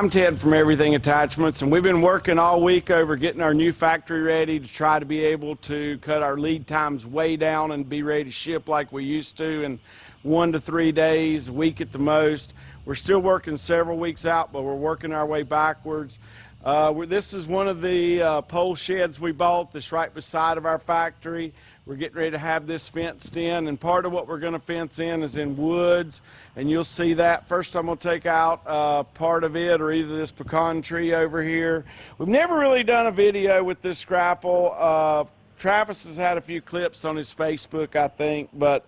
I'm Ted from Everything Attachments, and we've been working all week over getting our new factory ready to try to be able to cut our lead times way down and be ready to ship like we used to in 1 to 3 days, a week at the most. We're still working several weeks out, but we're working our way backwards. This is one of the pole sheds we bought that's right beside of our factory. We're getting ready to have this fenced in, and part of what we're going to fence in is in woods, and you'll see that. First I'm going to take out part of it, or either this pecan tree over here. We've never really done a video with this grapple. Travis has had a few clips on his Facebook, I think, but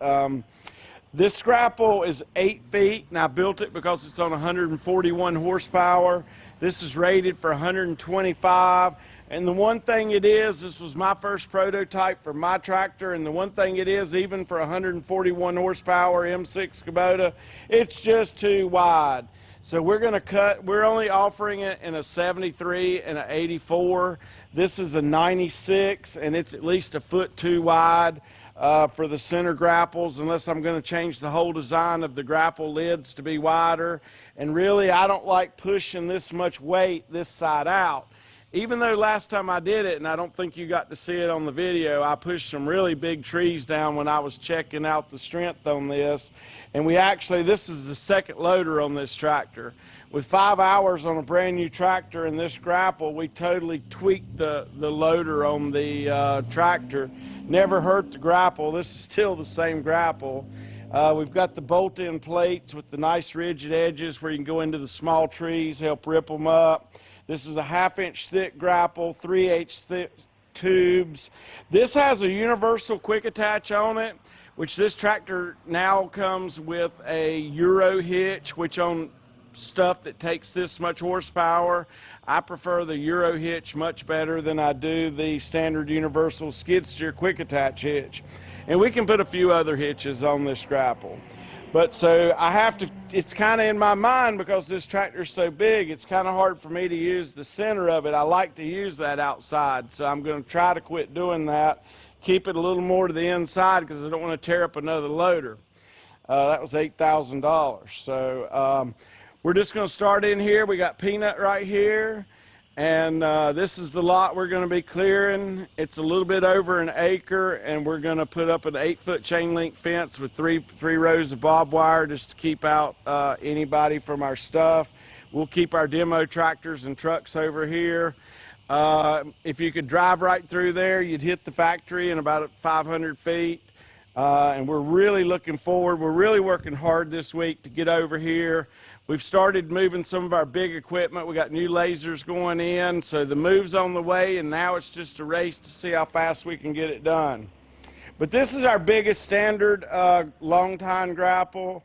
this grapple is 8 feet, and I built it because it's on 141 horsepower. This is rated for 125, and the one thing it is, this was my first prototype for my tractor, and the one thing it is, even for 141 horsepower M6 Kubota, it's just too wide. So we're going to cut, we're only offering it in a 73 and an 84. This is a 96, and it's at least a foot too wide for the center grapples, unless I'm going to change the whole design of the grapple lids to be wider. And really, I don't like pushing this much weight this side out. Even though last time I did it, and I don't think you got to see it on the video, I pushed some really big trees down when I was checking out the strength on this. And we actually, this is the second loader on this tractor. With 5 hours on a brand new tractor and this grapple, we totally tweaked the loader on the tractor. Never hurt the grapple. This is still the same grapple. We've got the bolt-in plates with the nice rigid edges where you can go into the small trees, help rip them up. This is a 1/2 inch thick grapple, 3/8 thick tubes. This has a universal quick attach on it, which this tractor now comes with a Euro hitch, which on stuff that takes this much horsepower, I prefer the Euro hitch much better than I do the standard universal skid steer quick attach hitch. And we can put a few other hitches on this grapple. But so I have to, it's kind of in my mind, because this tractor is so big, it's kind of hard for me to use the center of it. I like to use that outside, so I'm going to try to quit doing that, keep it a little more to the inside, because I don't want to tear up another loader. That was $8,000. So we're just going to start in here. We got Peanut right here, and this is the lot we're going to be clearing. It's a little bit over an acre, and we're going to put up an 8-foot chain link fence with three rows of barbed wire just to keep out anybody from our stuff. We'll keep our demo tractors and trucks over here. If you could drive right through there, you'd hit the factory in about 500 feet. And we're really looking forward. We're really working hard this week to get over here. We've started moving some of our big equipment. We got new lasers going in, so the move's on the way, and now it's just a race to see how fast we can get it done. But this is our biggest standard long tine grapple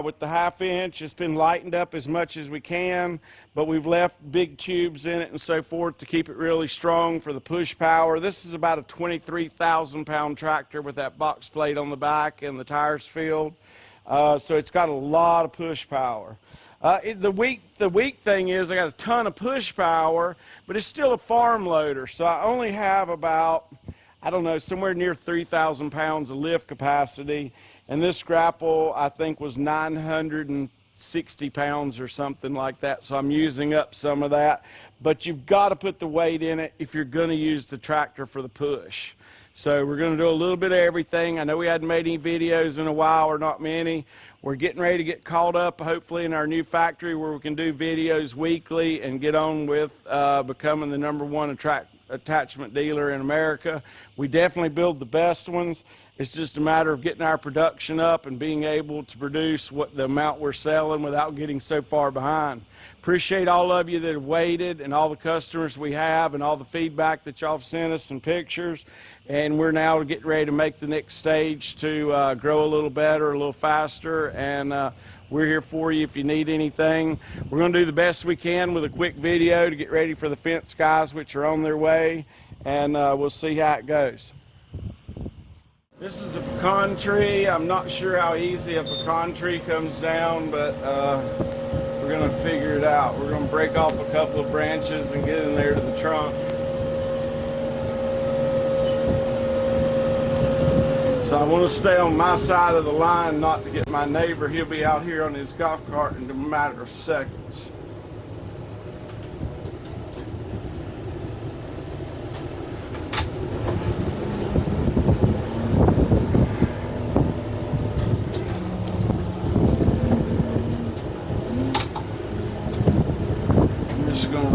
with the 1/2 inch. It's been lightened up as much as we can, but we've left big tubes in it and so forth to keep it really strong for the push power. This is about a 23,000 pound tractor with that box plate on the back and the tires filled. So it's got a lot of push power. The weak thing is I got a ton of push power, but it's still a farm loader. So I only have about, I don't know, somewhere near 3,000 pounds of lift capacity. And this grapple, I think, was 960 pounds or something like that. So I'm using up some of that. But you've got to put the weight in it if you're going to use the tractor for the push. So we're going to do a little bit of everything. I know we hadn't made any videos in a while, or not many. We're getting ready to get caught up, hopefully, in our new factory where we can do videos weekly and get on with becoming the #1 attachment dealer in America. We definitely build the best ones. It's just a matter of getting our production up and being able to produce what the amount we're selling without getting so far behind. Appreciate all of you that have waited, and all the customers we have, and all the feedback that y'all have sent us and pictures. And we're now getting ready to make the next stage to grow a little better, a little faster, and we're here for you if you need anything. We're going to do the best we can with a quick video to get ready for the fence guys, which are on their way, and we'll see how it goes. This is a pecan tree. I'm not sure how easy a pecan tree comes down, but we're going to figure it out. We're going to break off a couple of branches and get in there to the trunk. So I want to stay on my side of the line, not to get my neighbor. He'll be out here on his golf cart in a matter of seconds.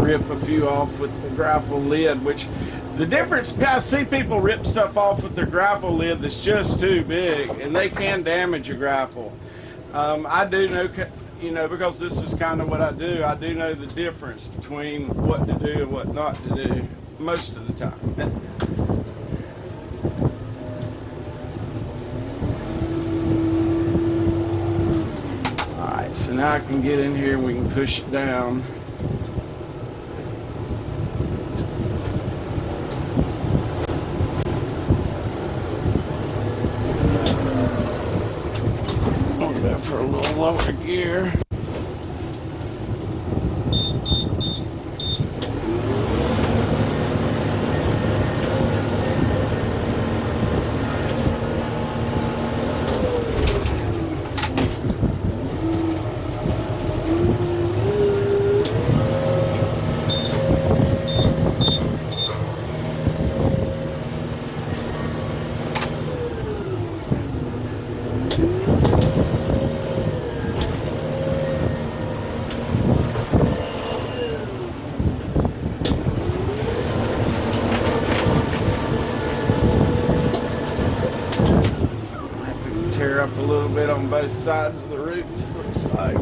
rip a few off with the grapple lid, which the difference, I see people rip stuff off with their grapple lid that's just too big, and they can damage a grapple. I do know, you know, because this is kind of what I do know the difference between what to do and what not to do most of the time. Alright, so now I can get in here and we can push it down. I'll go for a little lower gear. Tear up a little bit on both sides of the roots, it looks like.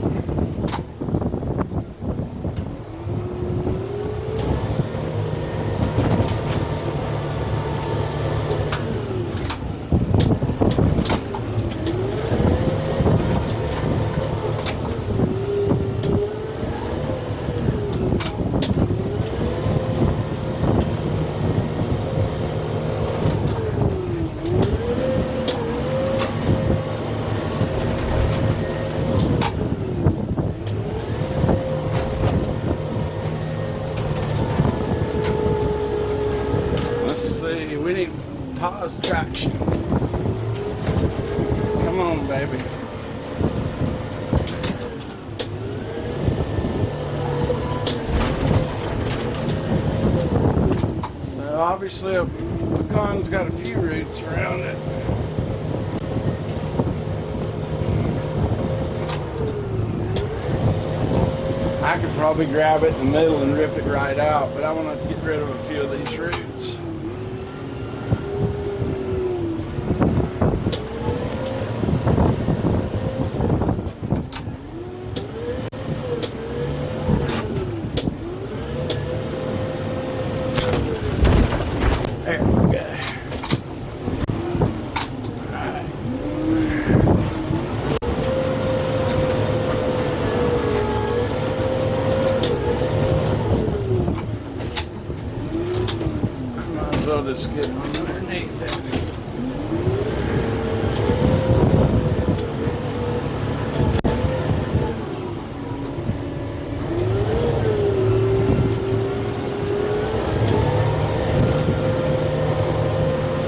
We need pause traction. Come on, baby. So obviously a pecan's got a few roots around it. I could probably grab it in the middle and rip it right out, but I want to get rid of a few of these roots. There we go. Alright. Might as well just get on underneath it.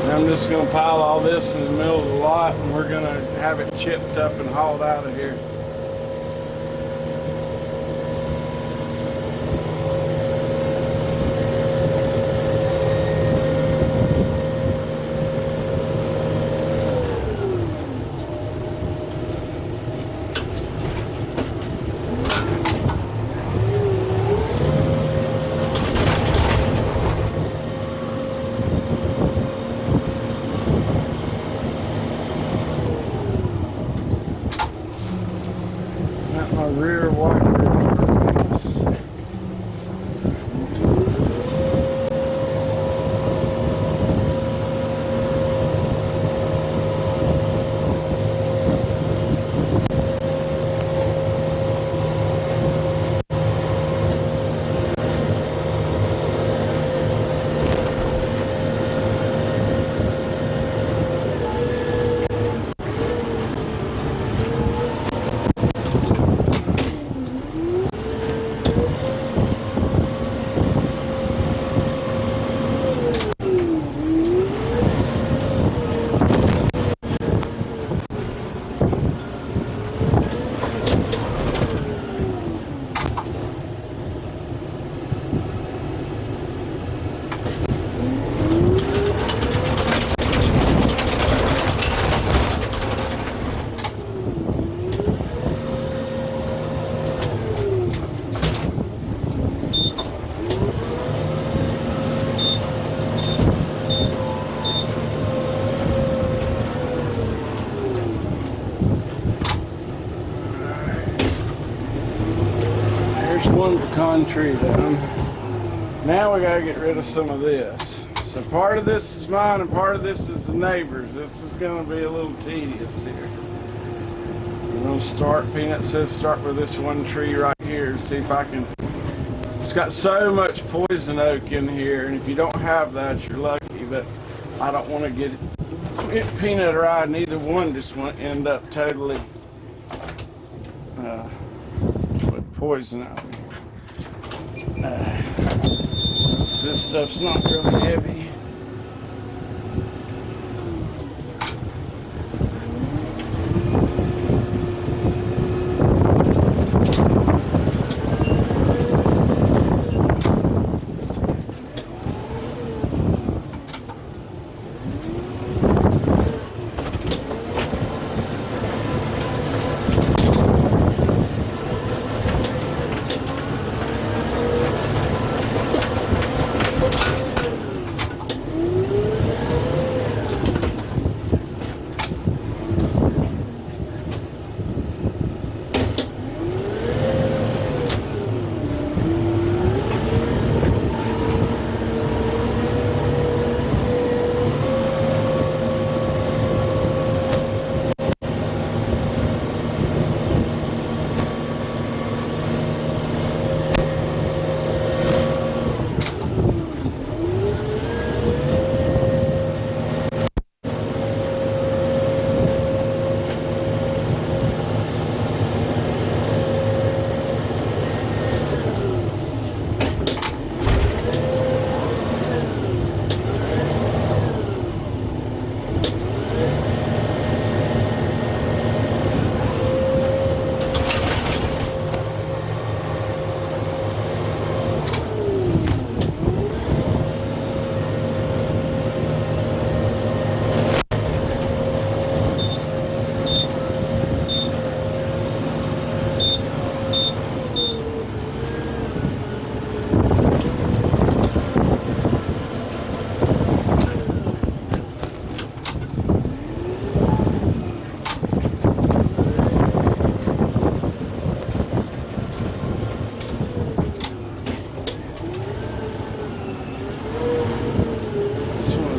I'm just going to pile all this in the middle of the lot, and we're going to have it chipped up and hauled out of here. one pecan tree down. Now we gotta get rid of some of this. So part of this is mine and part of this is the neighbor's. This is gonna be a little tedious here. I'm gonna start, Peanut says start with this one tree right here and see if I can. It's got so much poison oak in here, and if you don't have that, you're lucky, but I don't want to get Peanut or I, neither one just want to end up totally with poison oak. Since this stuff's not really heavy.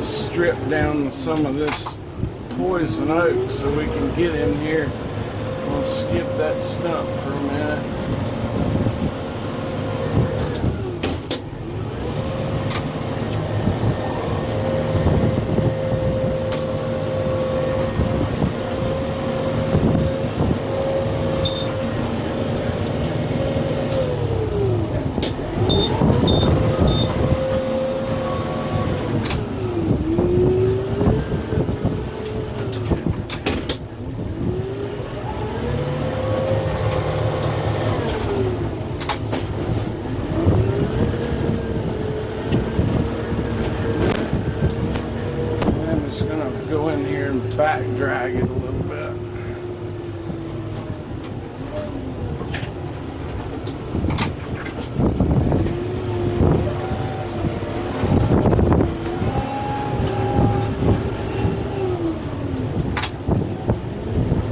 Strip down some of this poison oak so we can get in here. We'll skip that stump for a minute. Go in here and back drag it a little bit.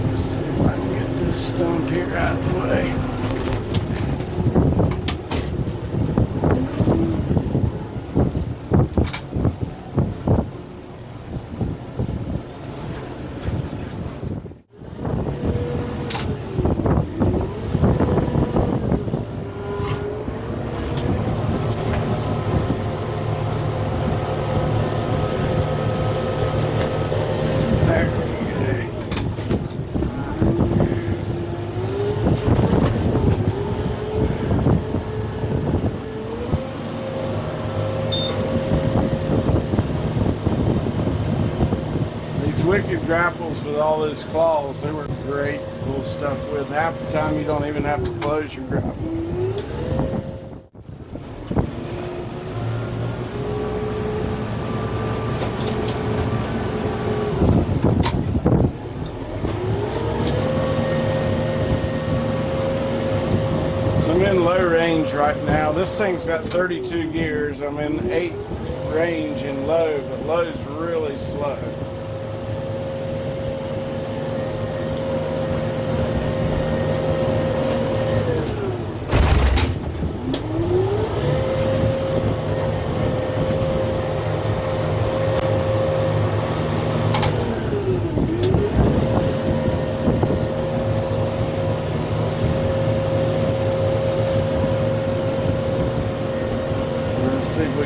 Let's see if I can get this stump here out of the way. Wicked Grapples with all those claws, they were great to pull stuff with. Half the time you don't even have to close your grapple. So I'm in low range right now. This thing's got 32 gears. I'm in 8 range in low, but low's really slow.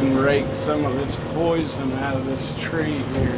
we can rake some of this poison out of this tree here.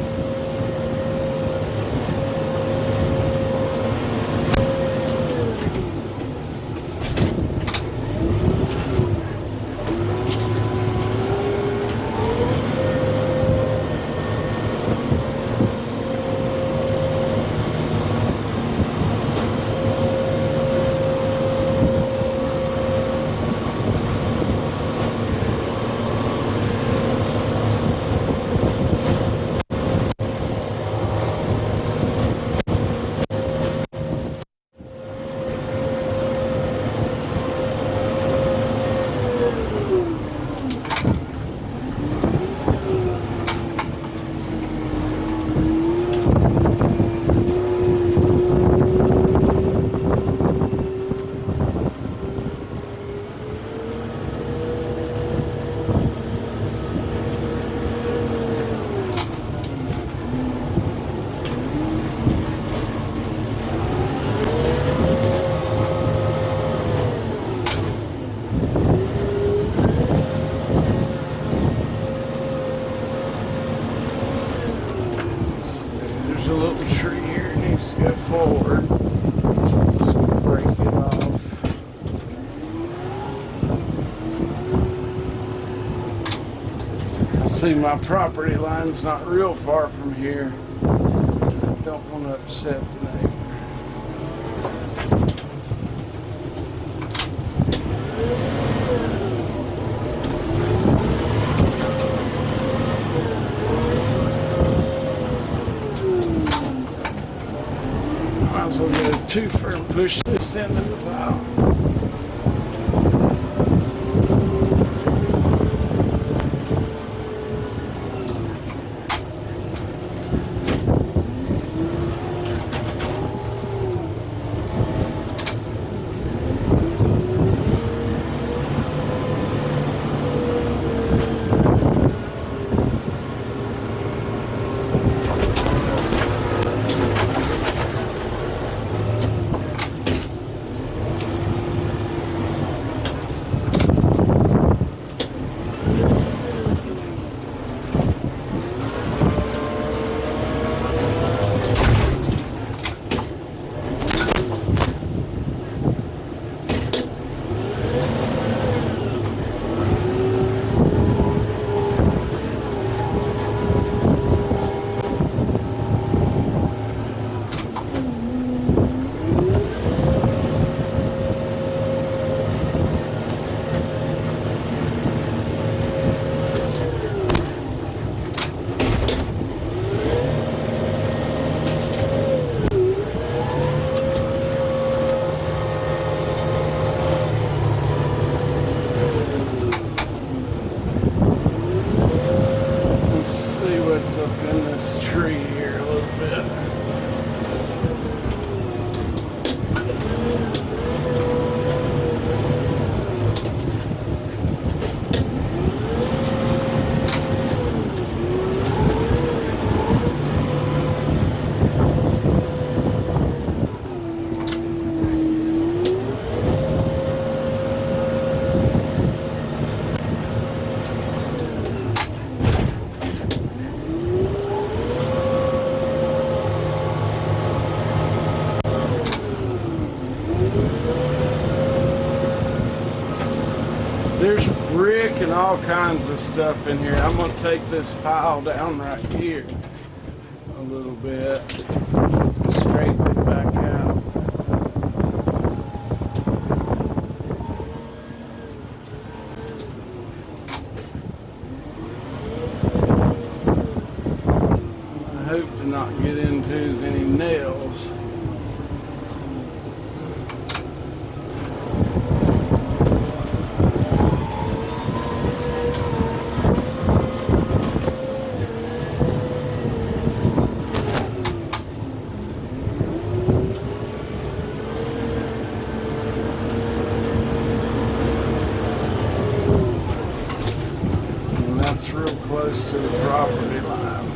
Forward. Just break it off. I see my property line's not real far from here. Don't want to upset the neighbor. Might as well get a twofer and push this into the plow. Up in this tree here a little bit. There's brick and all kinds of stuff in here. I'm going to take this pile down right here a little bit, straighten it back out. I hope to not get into any nails. Real close to the property line.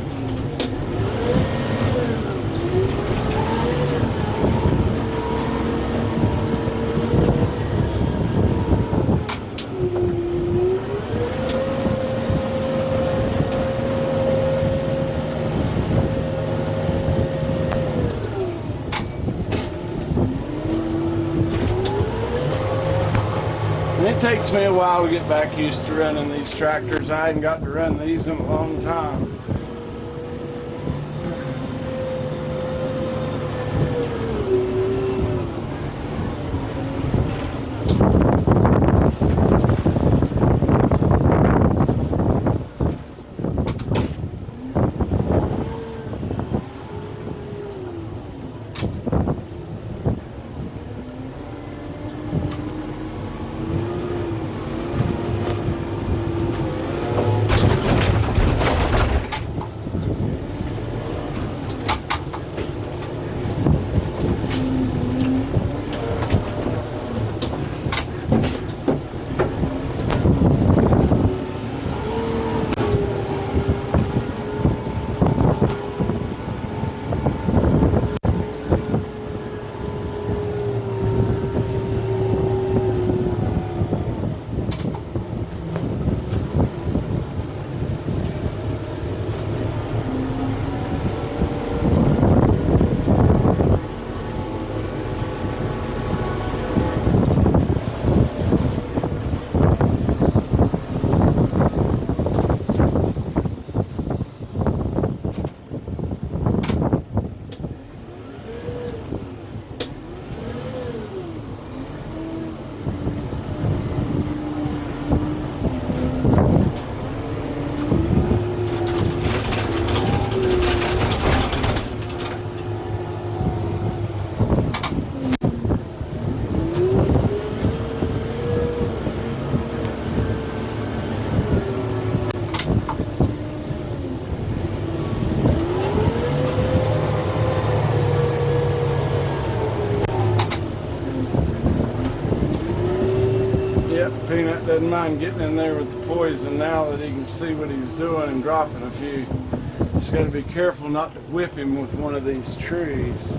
It takes me a while to get back used to running these tractors. I hadn't got to run these in a long time. Peanut doesn't mind getting in there with the poison now that he can see what he's doing and dropping a few. Just got to be careful not to whip him with one of these trees.